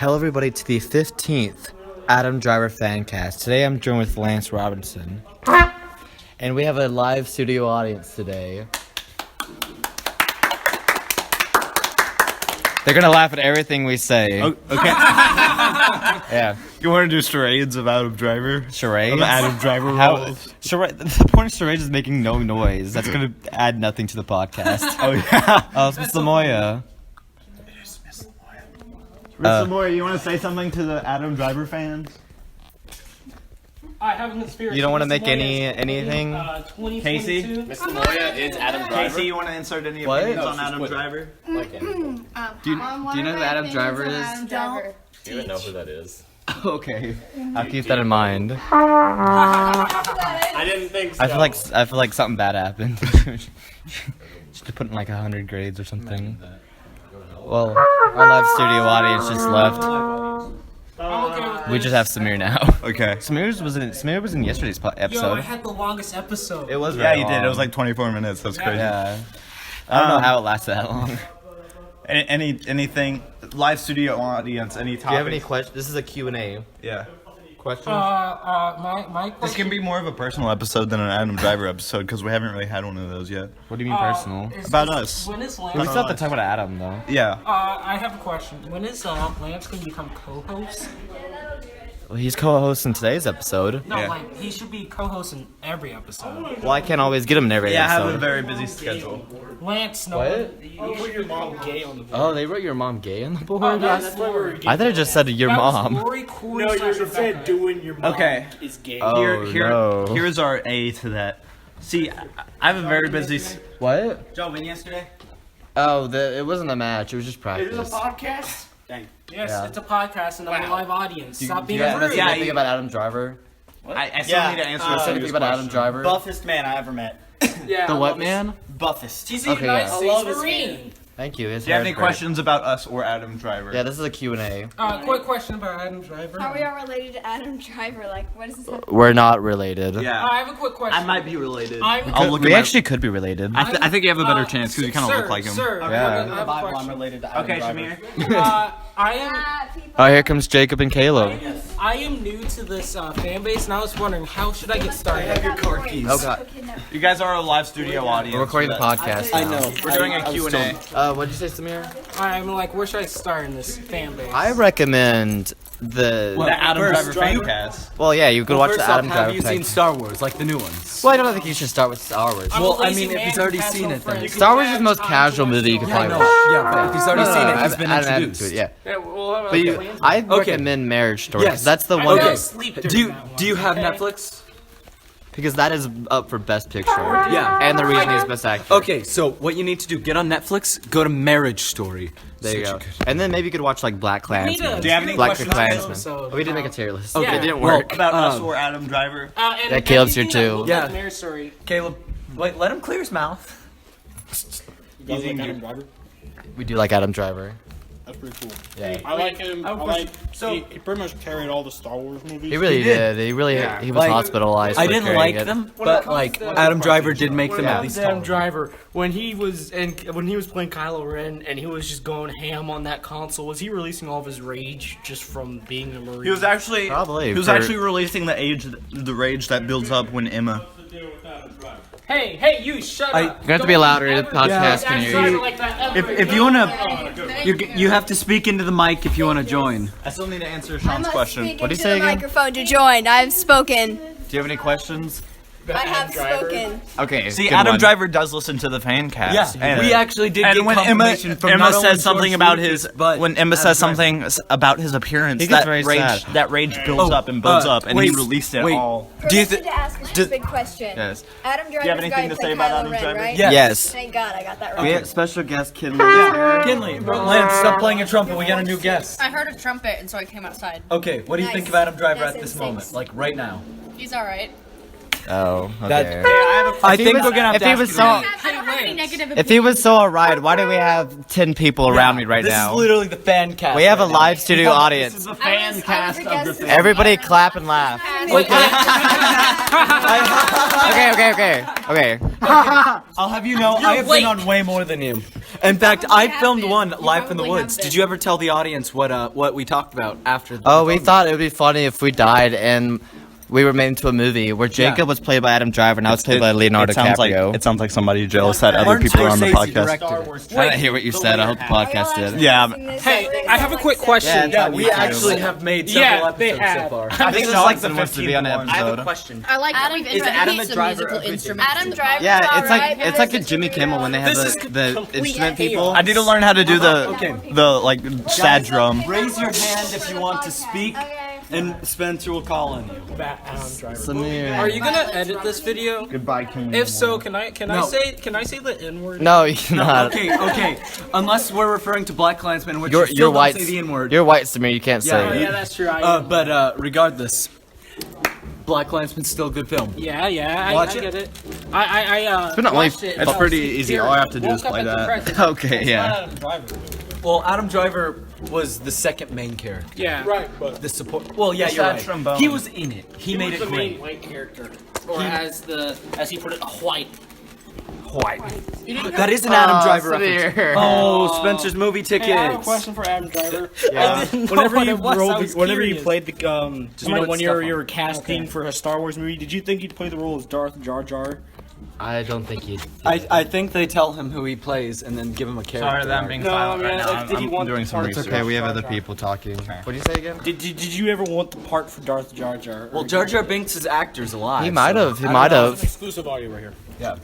Hello everybody to the 15th Adam Driver Fancast. Today I'm joined with Lance Robinson. And we have a live studio audience today. They're gonna laugh at everything we say. Okay. Yeah. You want to do charades of Adam Driver? Charades? Of Adam Driver roles? The point of charades is making no noise. That's gonna add nothing to the podcast. Oh, yeah. Oh, it's Miss Lamoya. Miss Lamoya, you want to say something to the Adam Driver fans? I have a conspiracy. You don't want to make anything? Casey? Miss Lamoya is Adam Driver. Casey, you want to insert any What? opinions No, on Adam Driver? Do you know who Adam Driver is? I don't even know who that is. Okay. I'll keep that in mind. I didn't think so. I feel like something bad happened. Should put in like 100 grades or something. Well, our live studio audience just left. We just have Samir now. Okay. Samir was in yesterday's episode. Yo, I had the longest episode. It was Yeah, very you did. long. It was like 24 minutes. That's crazy. Yeah. I don't know how it lasted that long. Anything? Live studio audience, any topics? Do you have any questions? This is a Q&A. Yeah. Questions? My This question. can be more of a personal episode than an Adam Driver episode because we haven't really had one of those yet. What do you mean personal? About us. When is We Lance? still have to talk about Adam though. Yeah. I have a question. When is Lance gonna become co-host? Well, he's co-hosting today's episode. No, Yeah. like he should be co-hosting every episode. Well, I can't always get him in every Yeah, I have a episode. very busy schedule. Lance, no. What? You put your mom gay on the board. Oh, they wrote your mom gay on the board? That's Lori. I thought it just said your mom. Lori Corey. No, you said doing your mom Okay. is gay. Oh, no. Here's our A to that. See, I have a very busy... What? Joe, win yesterday? Oh, it wasn't a match. It was just practice. podcast? Dang. Yes, Yeah. it's a podcast and I'm a live audience. Stop Do you being guys rude. know anything about Adam Driver? I still need to answer Say a anything serious about Adam question. Driver? Buffest man I ever met. Yeah, The I what love man? Buffest. He's a Okay, United yeah. I States love his Marine. Thank you. Do you have any questions about us or Adam Driver? Yeah, this is a Q&A. Quick question about Adam Driver. How we are related to Adam Driver? Like, what is this? We're not related. Yeah. I have a quick question. I might be related. I'll look We at my- actually could be related. I think you have a better chance because you kind of look like him. Sir, Yeah. I have The a Bible, I'm question. related to Adam Okay, Driver. Shamir. Oh, here comes Jacob and Caleb. I am new to this fan base, and I was wondering how should I get started? Oh, God. You guys are a live studio audience. We're recording the podcast now. I know. We're doing a Q&A. What'd you say, Samir? I'm like, where should I start in this fan base? I recommend the... The Adam First, Driver Fancast. Well, yeah, you could watch the First Adam off, Driver have you seen Fancast. Star Wars, like the new ones? Well, I don't think you should start with Star Wars. I'm a Well, I lazy mean, if man he's who already has seen no it, then- friends. Star Wars is the You most can casual watch movie you it can on probably my watch. Yeah, but if he's already seen it, he's been I haven't introduced. to it, yeah. Yeah, well, how about But you, plans? I'd Okay. recommend Marriage Story. 'Cause Yes. that's the I one. fell Okay. asleep Do during you that do you one, have okay? Netflix? Because that is up for Best Picture. Yeah. And the reason he's Best Actor. Okay, so what you need to do, get on Netflix, go to Marriage Story. There you Such go. a good- And then maybe you could watch like Black Klansman. Do you have any Black questions Klansman. episode? Oh, we did make a tier list. Okay. It didn't Well, work. About us Um, or Adam Driver. And Yeah, Caleb's here anything that too. looks Yeah. like Marriage Story. Caleb, wait, let him clear his mouth. You guys like Adam Driver? We do like Adam Driver. That's pretty cool. Yeah. I like him. I was- so- he pretty much carried all the Star Wars movies. He really did. He really he was Like, hospitalized. I for didn't carrying like it. them, but like Adam Driver did make them at least Adam tolerable. Driver, when he was playing Kylo Ren and he was just going ham on that console, was he releasing all of his rage just from being a Marine? He was actually Probably, He was for- actually releasing the rage that builds up when Emma. Hey, you shut up! You're gonna have to be louder. The podcast Yeah. can hear you. If you wanna, you have to speak into the mic if you wanna join. I still need to answer I Sean's must question. speak What'd he into say the again? microphone to join. I've spoken. Do you have any questions? I have spoken. Okay. See, good Adam one. Driver does listen to the fan cast. Yeah, we actually did And get when Emma, confirmation from not only says something George about Lucas, his, but when Emma Adam says Driver. something about his appearance, He gets that very rage, sad. that rage builds up and builds up, and he wait, released it wait. all. Do you Permission to ask a stupid question. Yes. Adam Driver's have anything to say about Adam Driver? right? Yeah. Yes. Thank God I got that We right. have special guest Kinley. Kinley, Lance, stop playing a trumpet. We got a new guest. I heard a trumpet, and so I came outside. Okay, what do you think Nice. of Adam Driver That's at this insane. moment? Like right now? He's all right. Oh, That- okay. I If he think was- we're gonna have if to he ask was you so- that. I don't have any negative If he was so alright, why do we have 10 people around me right this now? is literally the fan cast. We have a right now. live studio audience. This is a I fan was cast a of guest the this fan. Everybody clap and laugh. Okay. I'll have you know, I have been on way more than you. In fact, probably I filmed have one been. You live in the probably woods. have Did been. you ever tell the audience what we talked about after? Oh, we thought it would be funny if we died and we were made into a movie where Jacob was played by Adam Driver and I was played by Leonardo it sounds DiCaprio. Like, it sounds like somebody jealous that other Martin people are on the Scorsese podcast. directed it. I didn't hear what you said. I hope the podcast did. Yeah. Hey, I have a quick question. Yeah, We actually have made several Yeah, they episodes so have. far. I think Jonathan wants to be on an I have a episode. question. I like Adam- that we've is introduced Adam some Driver musical a good instruments. Adam to the Driver. Yeah, it's like Alright, it's like a but Jimmy Kimmel when they have This is the complete instrument chaos. people. I need to learn how to do the like sad drum. Raise your hand if you want to speak, and Spencer will call on you. Adam Driver. Samir. Are you gonna edit this video? Goodbye, King. If so, can I No. say the N word? No, you're not. Okay. Unless we're referring to Black Klansmen, which You're you still white. don't say the N-word. You're white, Samir. You can't Yeah, say Oh, it. yeah, that's true. But regardless, Black Klansman's still a good film. Yeah, I Watch get it. it. I been only- watched it. It's pretty easy. All I have to do is Woke up play at the that. practice. Okay, yeah. Well, Adam Driver was the second main character. Yeah, right. But The support. Well, yeah, It's you're that right. trombone. He was in it. He made was it the main great. white character, or as he put it, a white. That is an Adam Driver reference. Samir. Oh, Spencer's movie tickets. Hey, I have a question for Adam Driver. Yeah. Whenever you was. whenever you curious. played the know when it's you were stuff on. casting for a Star Wars movie, did you think you'd play the role as Darth Jar Jar? I don't think he'd. I think they tell him who he plays and then give him a character. Sorry that I'm being No, silent I mean, right now. like, did he I'm want doing the some part- It's research. okay. We have other people talking. What do you say again? Did you ever want the part for Darth Jar Jar? Well, Jar Jar Binks' actor's alive. He might so- have. He might have. Exclusive audio right here. Yeah.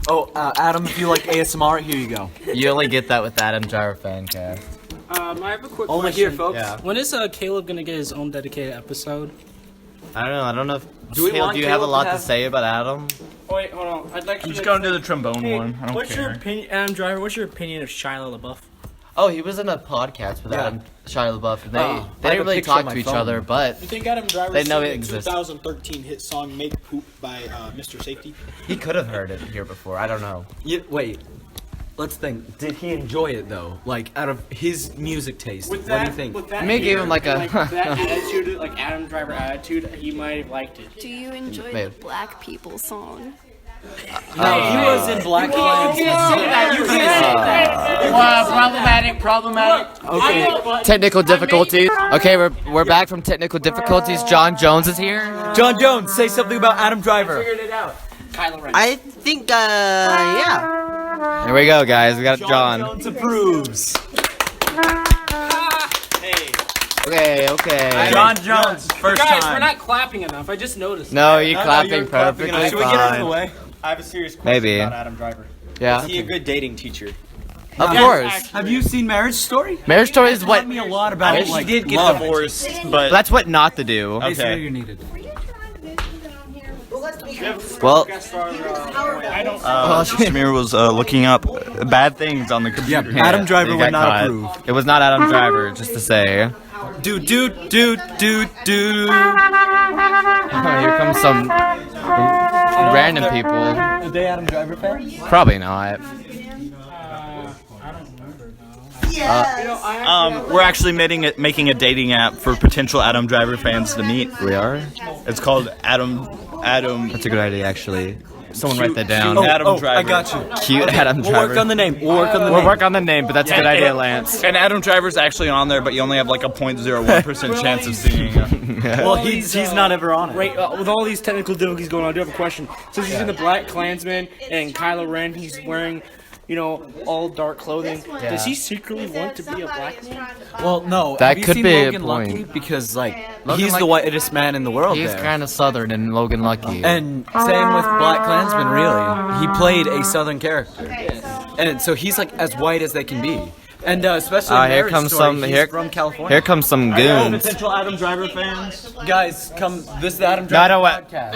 Oh, Adam, if you like ASMR, here you go. You only get that with Adam Driver fan cast. I have a quick Only question. here, folks. Yeah. When is Caleb gonna get his own dedicated episode? I don't know. I don't know if. Do we Caleb, want do you have a Caleb lot to to have- say about Adam? Oh wait, hold on. I'd like I'm you just to gonna do the trombone one. I don't What's your care. opinion, Adam Driver? What's your opinion of Shia LaBeouf? Oh, he was in a podcast with Yeah. Adam Shia LaBeouf, and they I have didn't a really picture on talk my to each phone. other, but You think Adam Driver They know sang it the exists. 2013 hit song "Make Poop" by Mr. Safety? he could have heard it here before. I don't know. Wait. Let's think. Did he enjoy it though? Like out of his music taste, what do you think? With that May gave him like a- that attitude, like Adam Driver attitude, he might have liked it. Do you enjoy Maybe. the Black People song? No, he was in Black Klansman. Problematic. Okay. Technical difficulties. Okay, we're back from technical difficulties. John Jones is here. John Jones, say something about Adam Driver. Kylo Ren. I think, yeah. Here we go, guys. We got John. Jones approves. Okay. John Jones, first Guys, time. we're not clapping enough. I just noticed. No, you're clapping you're clapping perfectly enough. Should we get out of the fine. way? I have a serious question Maybe. about Adam Driver. Yeah. Is he a good dating teacher? Of course. Have you seen Marriage Story? Marriage Story is what. Taught me a lot about He like did get love. divorced, but That's what not to do. Hey, Samir, Okay. you're needed. Well, Samir was looking up bad things on the computer. Yeah, Adam Driver you would got not caught. approve. It was not Adam Driver, just to say. Do. Oh, here comes some random people. Are they Adam Driver fans? Probably not. We're actually making a dating app for potential Adam Driver fans to meet. We are? It's called Adam. That's a good idea, actually. Someone write that down. Adam Driver. I got you. Cute Adam We'll Driver. work on the name. We'll We'll work on the name, but that's a good idea, Lance. And Adam Driver's actually on there, but you only have like a 0.01% chance of seeing him. Well, he's not ever on it. Right, with all these technical difficulties going on, I do have a question. Since he's in the Black Klansman and Kylo Ren, he's wearing, all dark clothing. Does he secretly want to be a black man? Well, no. That Have you could seen be a Logan point. Lucky? Because Logan he's the Lucky- whitest man in the world. He's there. kind of southern in Logan Lucky. And same with Black Klansman, really. He played a southern character. And so he's like as white as they can be. And especially in here Marriage comes Story, some he's here. from California. Here comes some goons. Potential Adam Driver fans. Guys, come. This is the Adam No, I Driver don't want. podcast.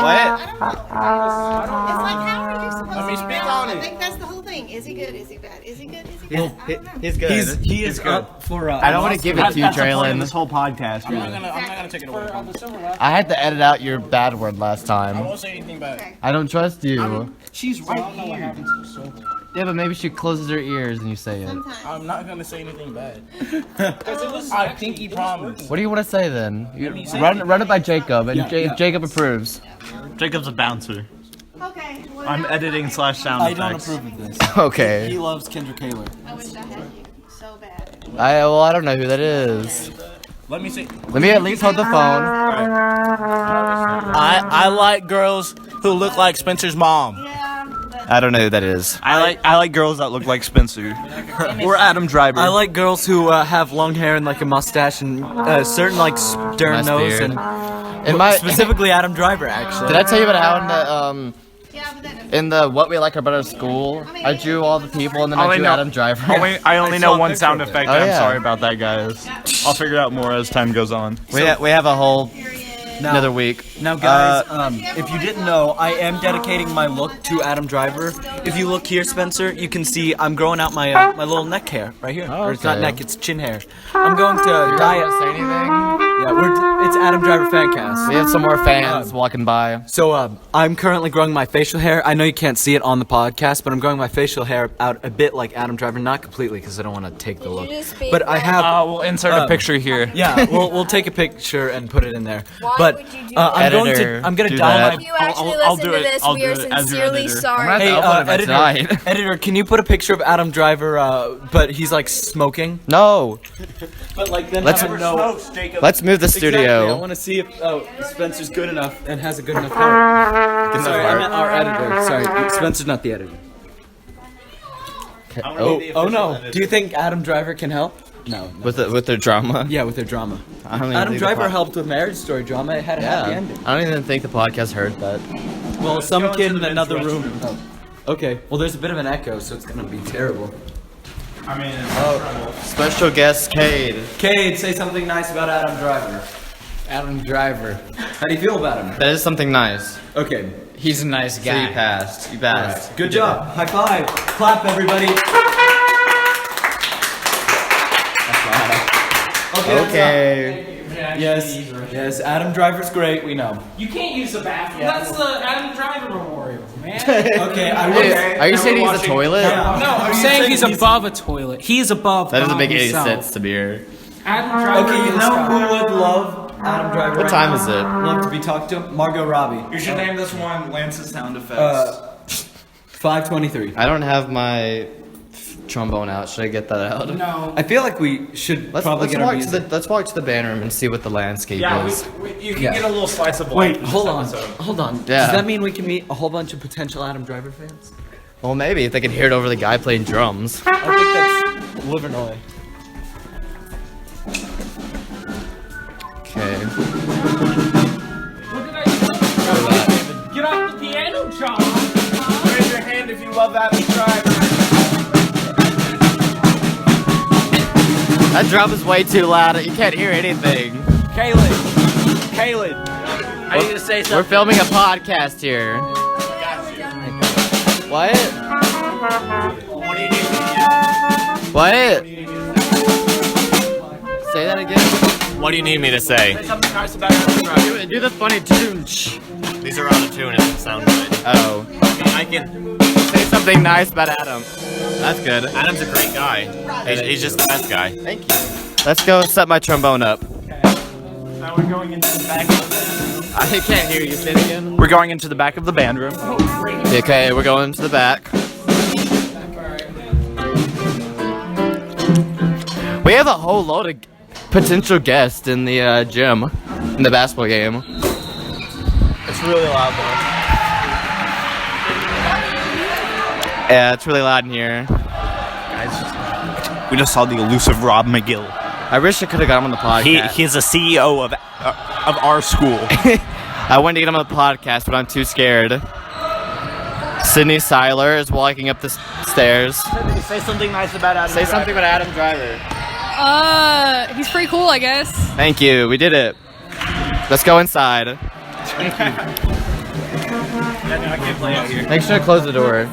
What? It's like, how are you supposed Let me to speak know? on I it. think that's the whole thing. Is he good? Is he bad? Is he good? Is he bad? He's good. He is up for. I don't want to give it to you, Traylon. whole podcast. I'm not gonna take it away from him. I had to edit out your bad word last I time. won't say anything bad. I don't trust you. She's right here. Yeah, but maybe she closes her ears and you say it. I'm not gonna say anything bad. I pinky promise. What do you want to say then? Run it by Jacob, and if Jacob approves. Jacob's a bouncer. Okay. What I'm about- editing / sound I don't effects. approve of this. Okay. He loves Kendrick Taylor. I wish I had you so bad. I don't know who that is. Let me see. Let me at least hold the phone. I like girls who look like Spencer's mom. Yeah, but I don't know who that is. I like girls that look like Spencer or Adam Driver. I like girls who have long hair and like a mustache and certain like stern Nice nose beard. and In my specifically Adam Driver actually. Did I tell you about how yeah, but that in the What We Like About Our School, I drew all the people and then I drew Adam Driver. I only know one sound effect. Oh, I'm yeah. sorry about that, guys. I'll figure out more as time goes on. We have a whole another week. Now, guys, if you didn't know, I am dedicating my look to Adam Driver. If you look here, Spencer, you can see I'm growing out my my little neck hair right here. Or it's not okay. neck, it's chin hair. I'm going to dye it. Say anything? Yeah, it's Adam Driver Fancast. We have some more fans walking by. So, I'm currently growing my facial hair. I know you can't see it on the podcast, but I'm growing my facial hair out a bit like Adam Driver, not completely because I don't want to take the look. But I have. We'll insert a picture here. Yeah, we'll take a picture and put it in there. Why But would you do I'm going Editor, to do dye that. If my. you actually I'll listen do to it. this, I'll we do are it as your sincerely editor. sorry. I'm Hey, gonna upload it by editor, tonight. editor, can you put a picture of Adam Driver, but he's like smoking? No. But like then Let's- have him know. Let's move the Exactly. I studio. want to see if Spencer's good enough and has a good enough heart. Sorry, I meant our editor. Sorry, Spencer's not the editor. Oh no! Do you think Adam Driver can help? No. With their drama. Yeah, with their drama. I don't even Adam think the Driver pod- helped with Marriage Story drama. It had a happy Yeah. ending. I don't even think the podcast heard that. Well, some kid in another room. Oh. Okay. Well, there's a bit of an echo, so it's gonna be terrible. I mean, Special guest Cade. Cade, say something nice about Adam Driver. Adam Driver. How do you feel about him? That is something nice. Okay. He's a nice So you guy. passed. You passed. Good job. High five. Clap, everybody. Okay. Yes. Yes. Adam Driver's great. We know. You can't use the bathroom. That's the Adam Driver Memorial, man. Okay. I will. Hey, are you saying he's a toilet? No, I'm saying he's above a toilet. He's above. That doesn't God make any himself. sense to me here. Adam Driver. Okay. You know who would love Adam Driver? What right time now? is it? Love to be talked to. Margot Robbie. you should name this one Lance's sound effects. 5:23. I don't have my trombone out. Should I get that out? No. I feel like we should probably get our walk to music. let's walk to the band room and see what the landscape yeah, is. you can Yeah. get a little slice of life. Wait, from hold this on. episode. Hold on. Yeah. Does that mean we can meet a whole bunch of potential Adam Driver fans? Well, maybe if they can hear it over the guy playing drums. I think that's Livernois. Okay. What did I do? Get off the piano, John. Raise your hand if you love Adam Driver. That drum is way too loud. You can't hear anything. Caleb. I need to say something. We're filming a podcast here. What? What? Say that again. What do you need me to say? Something nice about Adam Driver. Do the funny tune. These are out of tune. It doesn't sound good. Oh. I can. Say something nice about Adam. That's good. Adam's a great guy. He's just the best guy. Thank you. Let's go set my trombone up. Now we're going into the back. I can't hear you. Say it again. We're going into the back of the band room. Okay, we're going to the back. We have a whole load of potential guests in the gym, in the basketball game. It's really loud though. Yeah, it's really loud in here. We just saw the elusive Rob McGill. I wish I could have got him on the podcast. He's the CEO of our school. I wanted to get him on the podcast, but I'm too scared. Sydney Seiler is walking up the stairs. Say something nice about Adam. Say something about Adam Driver. He's pretty cool, I guess. Thank you. We did it. Let's go inside. I can't play out here. Make sure to close the door.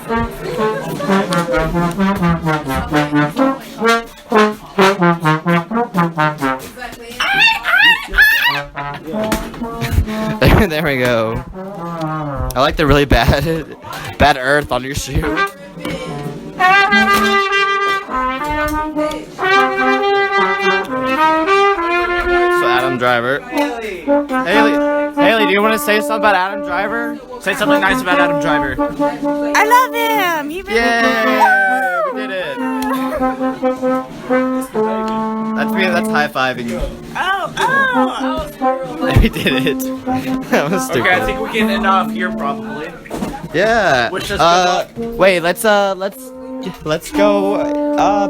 There we go. I like the really bad earth on your shoe. So Adam Driver. Haley, do you want to say something about Adam Driver? Say something nice about Adam Driver. I love him. He really Yeah, we did it. That's me. That's high fiving. We did it. That was stupid. Okay, I think we can end off here probably. Yeah. Wish us good luck. Wait. Let's go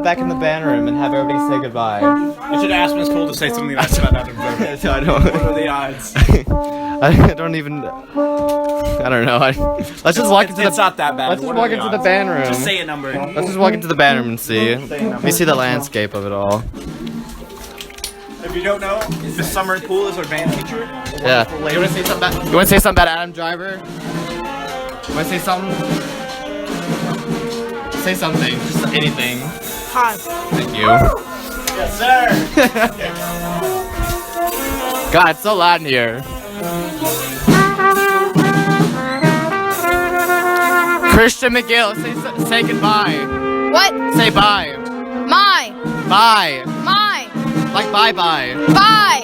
back in the band room and have everybody say goodbye. You should ask Miss Cole to say something nice about Adam Driver. I don't. What are the odds? I don't even. I don't know. Let's just walk into It's the. not that bad. Let's just What are walk the into the odds? band room. Just say a number. Let's just walk into the band room and see. We see the landscape of it all. If you don't know, the summer pool is our band teacher. Yeah. You want to say something about? You want to say something about Adam Driver? You want to say something? Say something. Just anything. hot. Thank you. Yes, sir. God, it's so loud in here. Christian McGill, say goodbye. What? Say bye. My. Bye. My. Like bye bye. Bye.